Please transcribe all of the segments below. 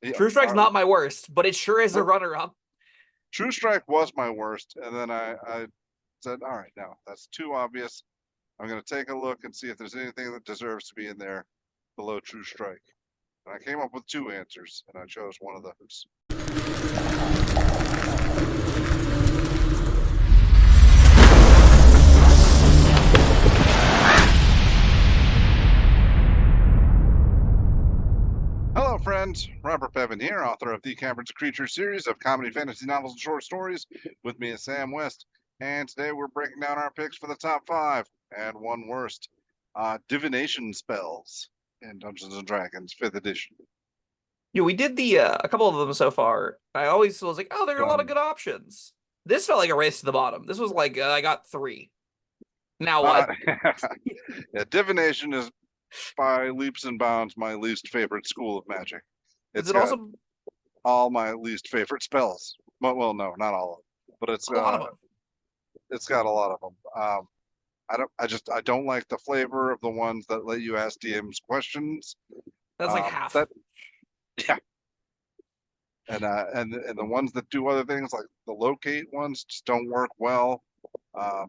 Yeah, True Strike's not my worst, but it sure is a no, runner-up. True Strike was my worst, and then I said, all right, no, that's too obvious. I'm going to take a look and see if there's anything that deserves to be in there below True Strike. And I came up with two answers, and I chose one of those. Hello, friends. Robert Bevan here, author of the Caverns Creatures series of comedy, fantasy novels, and short stories. With me is Sam West, and today we're breaking down our picks for the top 5 and one worst. Divination Spells in Dungeons and Dragons 5th edition. Yeah, we did the a couple of them so far. I always was like, oh, there are a lot of good options. This felt like a race to the bottom. This was like I got 3. Now what? Yeah, Divination is by leaps and bounds my least favorite school of magic. Is It's it got also all my least favorite spells. Well, no, not all of them, but a lot of them? it's got a lot of them. I don't like the flavor of the ones that let you ask DMs questions. That's like half. That yeah, and the ones that do other things like the locate ones just don't work well. Um,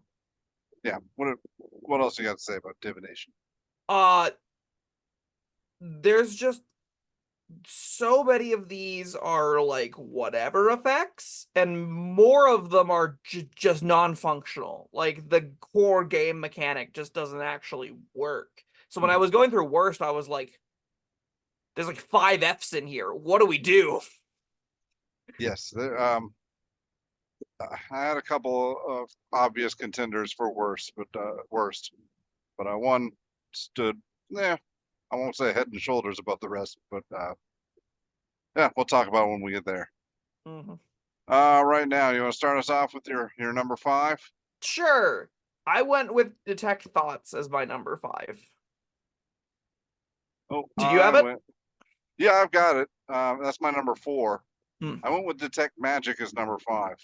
yeah, what else you got to say about divination? Uh, there's just so many of these are like whatever effects, and more of them are just non-functional. Like the core game mechanic just doesn't actually work. So when I was going through worst, I was like, there's like 5 Fs in here. What do we do? Yes, I had a couple of obvious contenders for worst, but one stood, yeah, I won't say head and shoulders above the rest, but yeah, we'll talk about it when we get there. Mm-hmm. Right now, you want to start us off with your number 5? Sure. I went with Detect Thoughts as my number 5. Oh, Did you have it? Yeah, I've got it. That's my number 4. Hmm. I went with Detect Magic as number 5.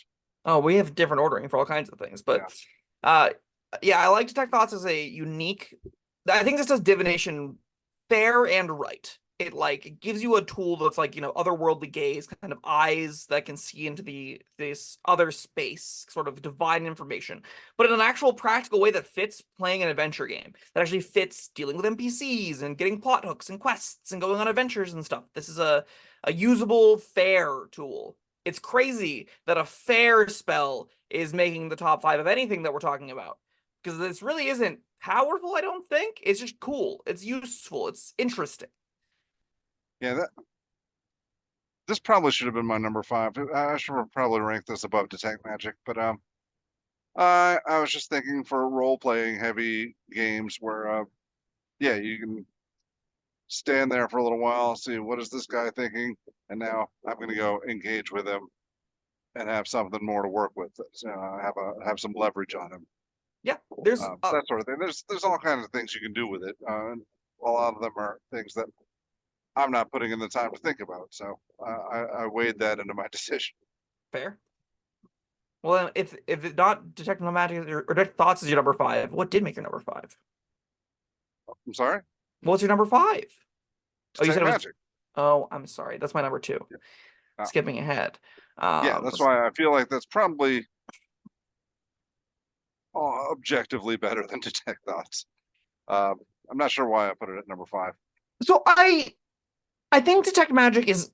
Oh, we have different ordering for all kinds of things, but Yeah. uh yeah, I like Detect Thoughts as a unique. I think this does divination fair and right. It like it gives you a tool that's like, otherworldly gaze, kind of eyes that can see into this other space, sort of divine information, but in an actual practical way that fits playing an adventure game, that actually fits dealing with NPCs and getting plot hooks and quests and going on adventures and stuff. This is a usable, fair tool. It's crazy that a fair spell is making the top 5 of anything that we're talking about, because this really isn't powerful, I don't think. It's just cool. It's useful. It's interesting. Yeah, this probably should have been my number 5. I should have probably ranked this above Detect Magic, but I was just thinking for role-playing heavy games where yeah, you can stand there for a little while, see what is this guy thinking, and now I'm going to go engage with him and have something more to work with. Have some leverage on him. Yeah, there's That sort of thing. There's all kinds of things you can do with it. A lot of them are things that I'm not putting in the time to think about. So I weighed that into my decision. fair. Well, if it's not Detect No Magic or Detect Thoughts is your number 5, what did make your number 5? I'm sorry. What's your number 5? Oh, you said Detect it was. Magic. Oh, I'm sorry. That's my number 2. Yeah. Uh, Skipping ahead. yeah, that's why I feel like that's probably objectively better than Detect Thoughts. I'm not sure why I put it at number 5. So I think Detect Magic is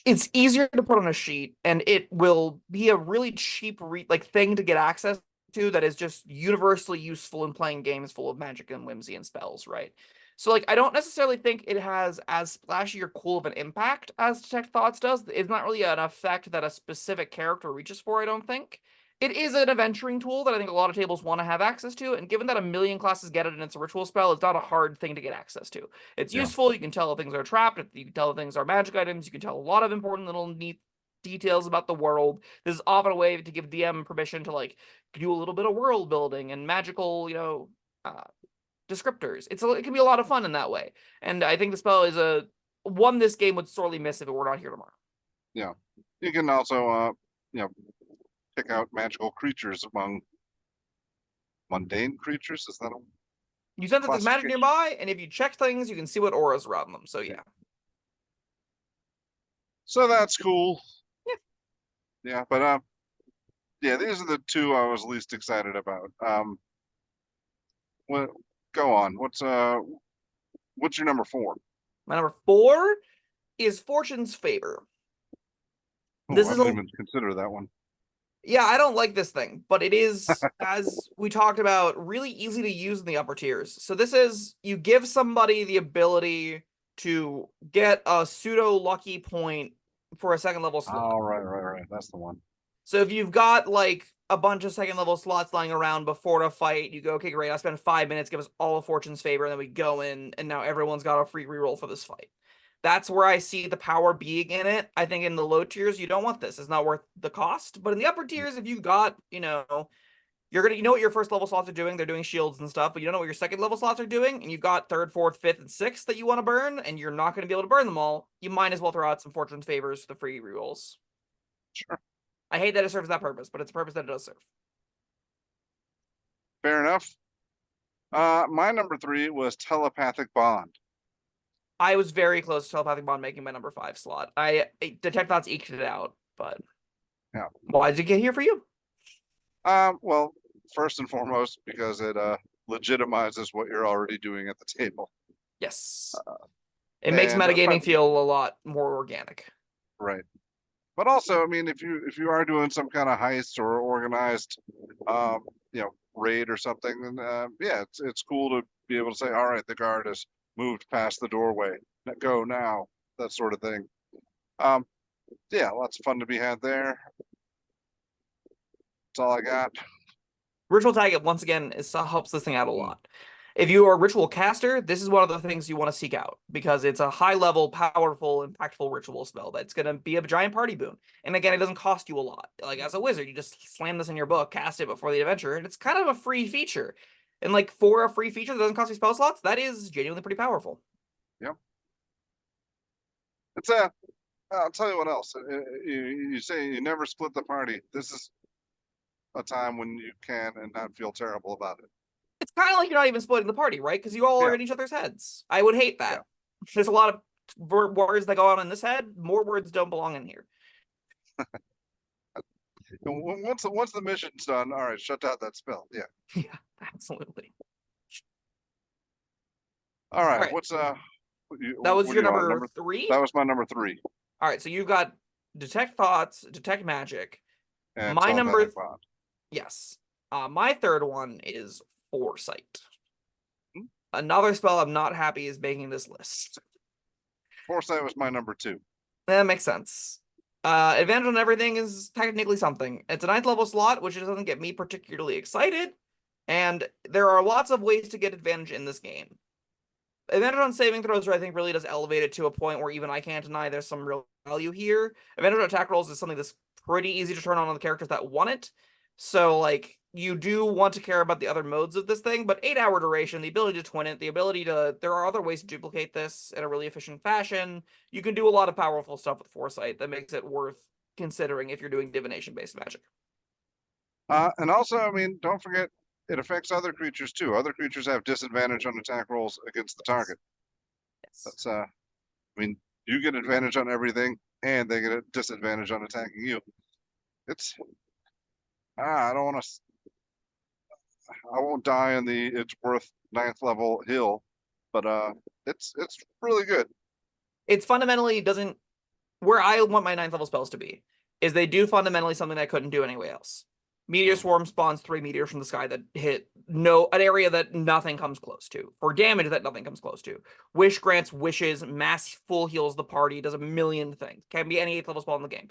it's easier to put on a sheet, and it will be a really cheap thing to get access to that is just universally useful in playing games full of magic and whimsy and spells, right? So like I don't necessarily think it has as splashy or cool of an impact as Detect Thoughts does. It's not really an effect that a specific character reaches for, I don't think. It is an adventuring tool that I think a lot of tables want to have access to, and given that a million classes get it and it's a ritual spell, it's not a hard thing to get access to. It's Yeah. useful. You can tell if things are trapped. You can tell if things are magic items. You can tell a lot of important little neat details about the world. This is often a way to give DM permission to like do a little bit of world building and magical, descriptors. It can be a lot of fun in that way. And I think the spell is a one this game would sorely miss if it were not here tomorrow. Yeah. You can also pick out magical creatures among mundane creatures. Is that a You sense that there's magic classification? nearby, and if you check things, you can see what auras around them. So Yeah. yeah. So that's cool. Yeah. Yeah, but yeah, these are the two I was least excited about. What? Go on. What's your number 4? My number 4 is Fortune's Favor. Oh, This I is didn't a even consider that one. Yeah, I don't like this thing, but it is, as we talked about, really easy to use in the upper tiers. So this is, you give somebody the ability to get a pseudo lucky point for a second level slot. Oh, right. That's the one. So if you've got like a bunch of second level slots lying around before a fight, you go, okay, great, I'll spend 5 minutes, give us all of Fortune's Favor, and then we go in, and now everyone's got a free reroll for this fight. That's where I see the power being in it. I think in the low tiers, you don't want this. It's not worth the cost. But in the upper tiers, if you've got, you know what your first level slots are doing. They're doing shields and stuff, but you don't know what your second level slots are doing, and you've got third, fourth, fifth, and sixth that you want to burn, and you're not going to be able to burn them all. You might as well throw out some Fortune's Favors for the free rerolls. Sure. I hate that it serves that purpose, but it's a purpose that it does serve. Fair enough. My number 3 was Telepathic Bond. I was very close to Telepathic Bond making my number 5 slot. Detec Thoughts eked it out, but Yeah. why did it get here for you? Well, first and foremost, because it legitimizes what you're already doing at the table. Yes. It makes metagaming feel a lot more organic. Right. But also, I mean, if you are doing some kind of heist or organized, raid or something, then yeah, it's cool to be able to say, all right, the guard has moved past the doorway, go now, that sort of thing. Yeah, lots of fun to be had there. That's all I got. Ritual Tag, once again, helps this thing out a lot. If you are a ritual caster, this is one of the things you want to seek out because it's a high level, powerful, impactful ritual spell that's going to be a giant party boon. And again, it doesn't cost you a lot. Like as a wizard, you just slam this in your book, cast it before the adventure, and it's kind of a free feature. And like for a free feature that doesn't cost you spell slots, that is genuinely pretty powerful. Yep. I'll tell you what else. You say you never split the party. This is a time when you can and not feel terrible about it. It's kind of like you're not even splitting the party, right? Because you all are in each other's heads. I would hate that. Yeah. There's a lot of words that go on in this head. More words don't belong in here. Once the mission's done, all right, shut down that spell. Yeah. Yeah, absolutely. All right. Right. What's that was your number 3? That was my number 3. All right, so you've got Detect Thoughts, Detect Magic. And my number Bond. Yes. My third one is Foresight. Hmm? Another spell I'm not happy is making this list. Foresight was my number 2. That makes sense. Advantage on everything is technically something. It's a 9th level slot, which doesn't get me particularly excited. And there are lots of ways to get advantage in this game. Advantage on saving throws, I think, really does elevate it to a point where even I can't deny there's some real value here. Advantage on attack rolls is something that's pretty easy to turn on the characters that want it. So, like, you do want to care about the other modes of this thing, but 8-hour duration, the ability to twin it, the ability to... There are other ways to duplicate this in a really efficient fashion. You can do a lot of powerful stuff with Foresight that makes it worth considering if you're doing divination-based magic. And also, I mean, don't forget, it affects other creatures too. Other creatures have disadvantage on attack rolls against the target. Yes. That's I mean, you get advantage on everything, and they get a disadvantage on attacking you. It's I don't want to. I won't die in the it's worth 9th level hill, but it's really good. It's fundamentally doesn't... Where I want my 9th level spells to be is they do fundamentally something I couldn't do anyway else. Meteor Swarm spawns 3 meteors from the sky that hit an area that nothing comes close to, for damage that nothing comes close to. Wish grants wishes, mass full heals the party, does a million things. Can be any 8th level spell in the game.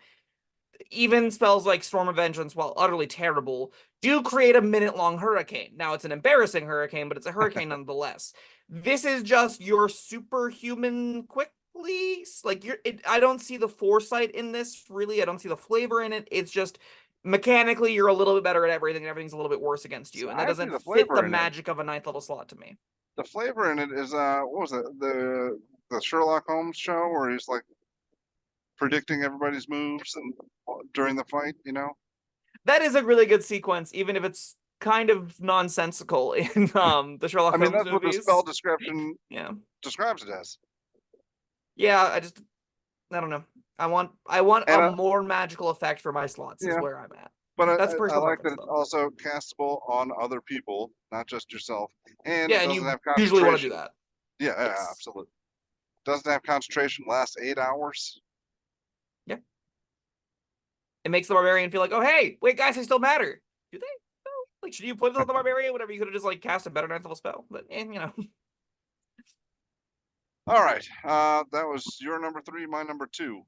Even spells like Storm of Vengeance, while utterly terrible, do create a minute-long hurricane. Now, it's an embarrassing hurricane, but it's a hurricane nonetheless. This is just your superhuman quickly. Like, I don't see the foresight in this, really. I don't see the flavor in it. It's just... Mechanically, you're a little bit better at everything, and everything's a little bit worse against you, and that doesn't fit the magic of a 9th level slot to me. The flavor in it is what was it, the Sherlock Holmes show where he's like predicting everybody's moves and during the fight, you know? That is a really good sequence, even if it's kind of nonsensical in the Sherlock Holmes that's movies. what the spell description describes it as. Yeah, I don't know. I want And a more magical effect for my slots is yeah, where I'm at. but That's I personal like that preference it's though. also castable on other people, not just yourself, and Yeah, it and doesn't you have usually want to do concentration. that. Yeah, yeah, Yes. absolutely. Doesn't have concentration. Lasts 8 hours. Yeah. It makes the barbarian feel like, oh hey, wait guys, they still matter. Do they? No. Like, should you put this on the barbarian? Whatever, you could have just like cast a better ninth level spell. But and you know. All right. That was your number 3, my number 2.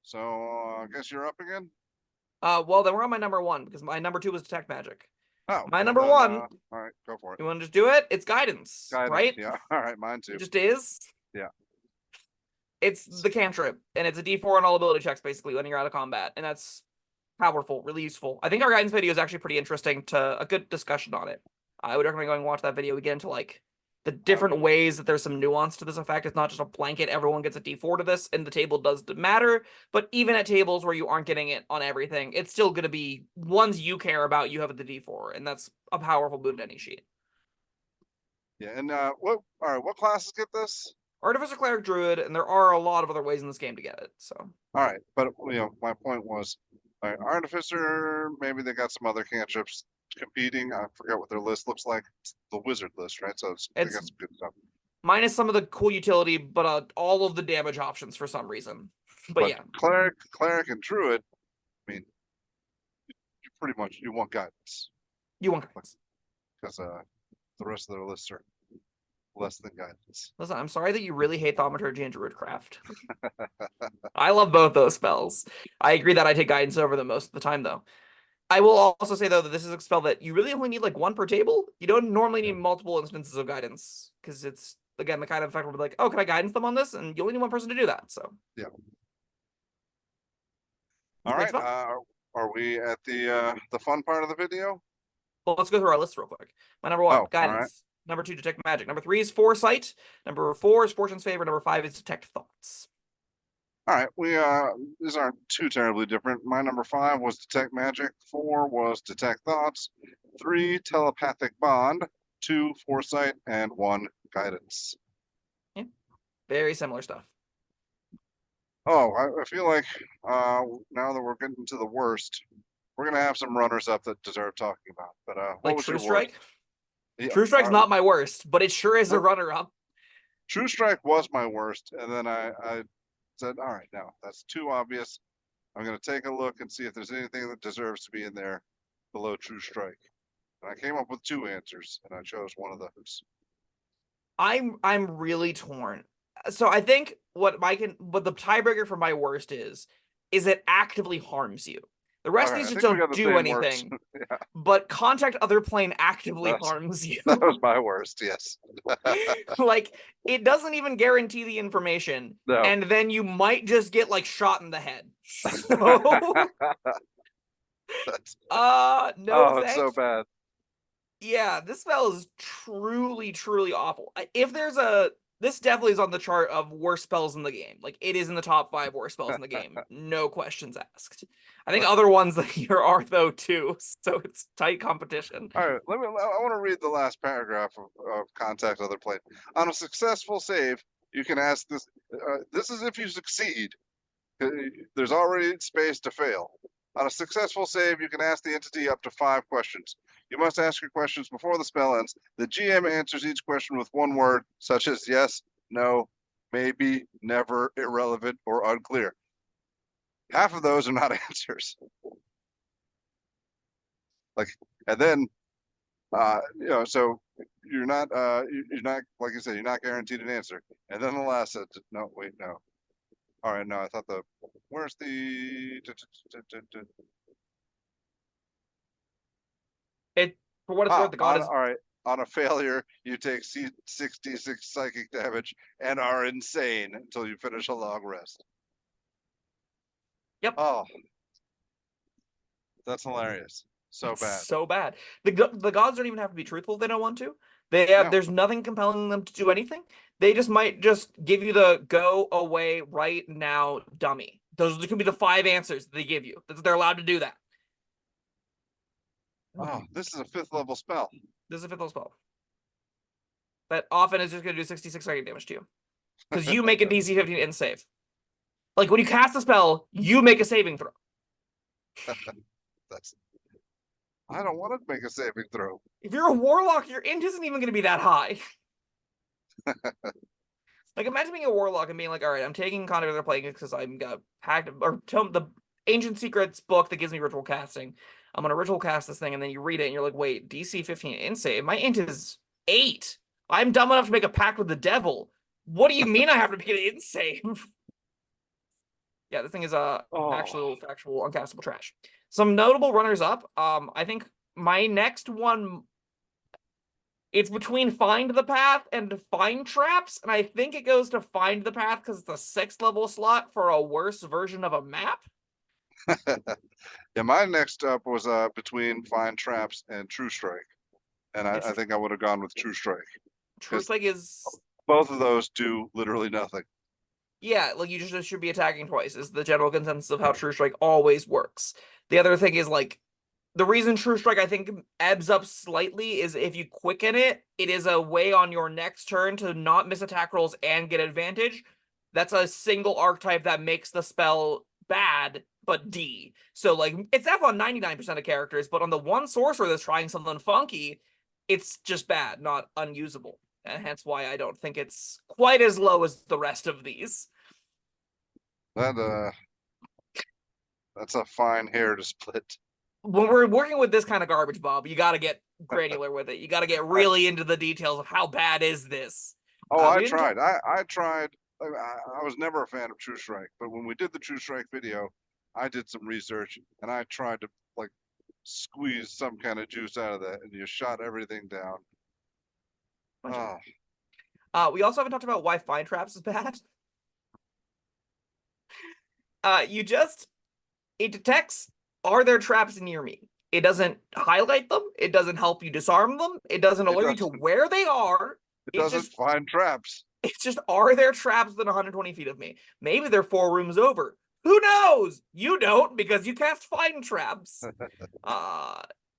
So I guess you're up again. Well then we're on my number 1 because my number 2 was Detect Magic. Oh, My well number then, 1, all right, go for it. you want to just do it? It's guidance, Guidance, right? yeah. All right, mine It too. just is. Yeah. It's the cantrip, and it's a D4 on all ability checks basically when you're out of combat, and that's powerful, really useful. I think our guidance video is actually pretty interesting to a good discussion on it. I would recommend going and watch that video again to like the different ways that there's some nuance to this effect. It's not just a blanket, everyone gets a D4 to this, and the table does matter, but even at tables where you aren't getting it on everything, it's still going to be ones you care about, you have the D4, and that's a powerful boon in any sheet. Yeah, and what? All right, what classes get this? Artificer, Cleric, Druid, and there are a lot of other ways in this game to get it, so. All right, but my point was, Artificer. Maybe they got some other cantrips competing. I forget what their list looks like. It's the wizard list, right? So they got some good stuff. Minus some of the cool utility, but all of the damage options for some reason. But yeah, cleric, and druid. I mean, you pretty much you want guidance you want guidance. because the rest of their lists are less than guidance. Listen, I'm sorry that you really hate Thaumaturgy and Druidcraft. I love both those spells. I agree that I take guidance over them most of the time, though. I will also say, though, that this is a spell that you really only need like one per table. You don't normally need multiple instances of guidance because it's, again, the kind of effect where we're like, oh, can I guidance them on this? And you only need one person to do that. So yeah. All right. Are we at the fun part of the video? Well, let's go through our list real quick. My number 1, Oh, guidance. right. Number 2, detect magic. Number 3 is foresight. Number 4 is fortune's favor. Number 5 is detect thoughts. All right, these aren't too terribly different. My number 5 was detect magic, 4 was detect thoughts, 3 telepathic bond, 2 foresight, and 1 guidance. Yeah, very similar stuff. Oh, I feel like now that we're getting to the worst, we're gonna have some runners up that deserve talking about. But what Like was True your worst? Strike. Yeah, True Strike's not my worst, but it sure is a runner-up. True Strike was my worst, and then I said, all right, now that's too obvious. I'm going to take a look and see if there's anything that deserves to be in there below True Strike. And I came up with 2 answers, and I chose one of those. I'm really torn. So I think what the tiebreaker for my worst is it actively harms you. The rest of Right, these I just think we don't got the do same worst. anything. Yeah, But contact other plane actively that was, harms you. that was my worst, yes. Like, it doesn't even guarantee the information, No. and then you might just get like shot in the head. So no Oh, it's so thanks. bad. Yeah, this spell is truly, truly awful. If there's this definitely is on the chart of worst spells in the game. Like, it is in the top 5 worst spells in the game. No questions asked. I think other ones that here are, though, too. So it's tight competition. All right, I want to read the last paragraph of contact other plane. On a successful save, you can ask this. This is if you succeed. There's already space to fail. On a successful save, you can ask the entity up to 5 questions. You must ask your questions before the spell ends. The GM answers each question with one word, such as yes, no, maybe, never, irrelevant, or unclear. Half of those are not answers. Like, and then, so you're not like you said, you're not guaranteed an answer. And then the last said, no, wait, no. All right, no, I thought where's the For what it's worth, the god is all right. On a failure, you take 66 psychic damage and are insane until you finish a long rest. Yep. Oh, that's hilarious. So It's bad. so bad. The gods don't even have to be truthful if they don't want to. There's nothing compelling them to do anything. They might just give you the go away right now dummy. Those could be the 5 answers they give you. They're allowed to do that. Oh, this is a 5th level spell. This is a 5th level spell. That often is just going to do 66 psychic damage to you. Because you make a DC 15 and save. Like when you cast a spell, you make a saving throw. That's. I don't want to make a saving throw. If you're a warlock, your int isn't even going to be that high. Like imagine being a warlock and being like, all right, I'm taking Conduct of the Plague because I'm got packed or the Ancient Secrets book that gives me ritual casting. I'm gonna ritual cast this thing, and then you read it and you're like, wait, DC 15 int save. My int is 8. I'm dumb enough to make a pact with the devil. What do you mean I have to make an int save? Yeah, this thing is actual factual uncastable trash. Some notable runners up. I think my next one, it's between Find the Path and Find Traps, and I think it goes to Find the Path because it's a 6th level slot for a worse version of a map. Yeah, my next up was between Find Traps and True Strike, and I think I would have gone with True Strike. True Strike is both of those do literally nothing. Yeah, like you just should be attacking twice is the general consensus of how True Strike always works. The other thing is like the reason True Strike I think ebbs up slightly is if you quicken it, it is a way on your next turn to not miss attack rolls and get advantage. That's a single archetype that makes the spell bad, but D. So like it's F on 99% of characters, but on the one sorcerer that's trying something funky, it's just bad, not unusable. And hence why I don't think it's quite as low as the rest of these. That's a fine hair to split. When we're working with this kind of garbage, Bob, you got to get granular with it. You got to get really into the details of how bad is this. I tried. I tried. I was never a fan of True Strike, but when we did the True Strike video, I did some research and I tried to like squeeze some kind of juice out of that, and you shot everything down. We also haven't talked about why Find Traps is bad. It detects, are there traps near me? It doesn't highlight them. It doesn't help you disarm them. It doesn't alert you to where they are. It doesn't find traps. It's just, are there traps within 120 feet of me? Maybe they're 4 rooms over. Who knows? You don't because you cast Find Traps.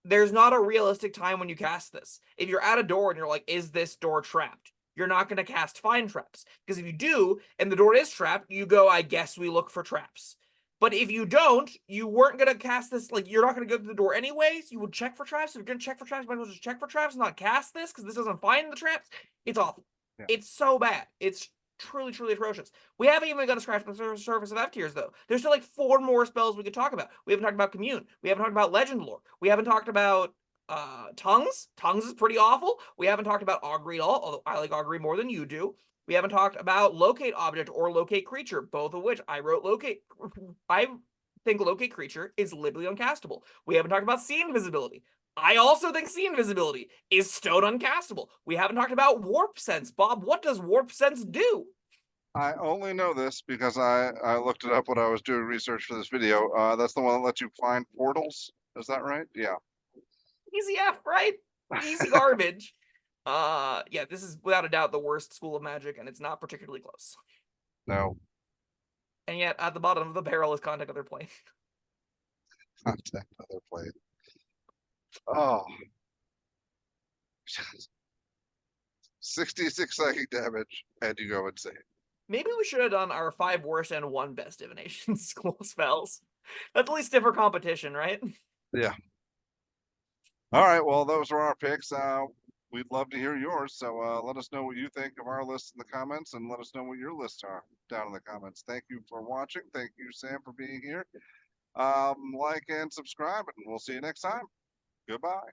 There's not a realistic time when you cast this. If you're at a door and you're like, is this door trapped? You're not going to cast Find Traps. Because if you do, and the door is trapped, you go, I guess we look for traps. But if you don't, you weren't going to cast this, like, you're not going to go to the door anyways. You would check for traps. If you're going to check for traps, you might as well just check for traps, not cast this, because this doesn't find the traps. It's awful. Yeah. It's so bad. It's truly, truly atrocious. We haven't even got to scratch the surface of F tiers, though. There's still like 4 more spells we could talk about. We haven't talked about Commune. We haven't talked about Legend Lore. We haven't talked about Tongues. Tongues is pretty awful. We haven't talked about Augury at all, although I like Augury more than you do. We haven't talked about Locate Object or Locate Creature, both of which I wrote Locate. I think Locate Creature is literally uncastable. We haven't talked about See Invisibility. I also think See Invisibility is stone uncastable. We haven't talked about Warp Sense. Bob, what does Warp Sense do? I only know this because I looked it up when I was doing research for this video. That's the one that lets you find portals. Is that right? Yeah. Easy F, right? Easy garbage. Yeah, this is without a doubt the worst school of magic, and it's not particularly close. No. And yet, at the bottom of the barrel is Contact Other Plane. Contact Other Plane. Oh. 66 psychic damage, and you go insane. Maybe we should have done our 5 worst and 1 best divination school spells. That's at least stiffer competition, right? Yeah. All right, well, those are our picks. We'd love to hear yours, so let us know what you think of our list in the comments, and let us know what your lists are down in the comments. Thank you for watching. Thank you, Sam, for being here. Like and subscribe, and we'll see you next time. Goodbye.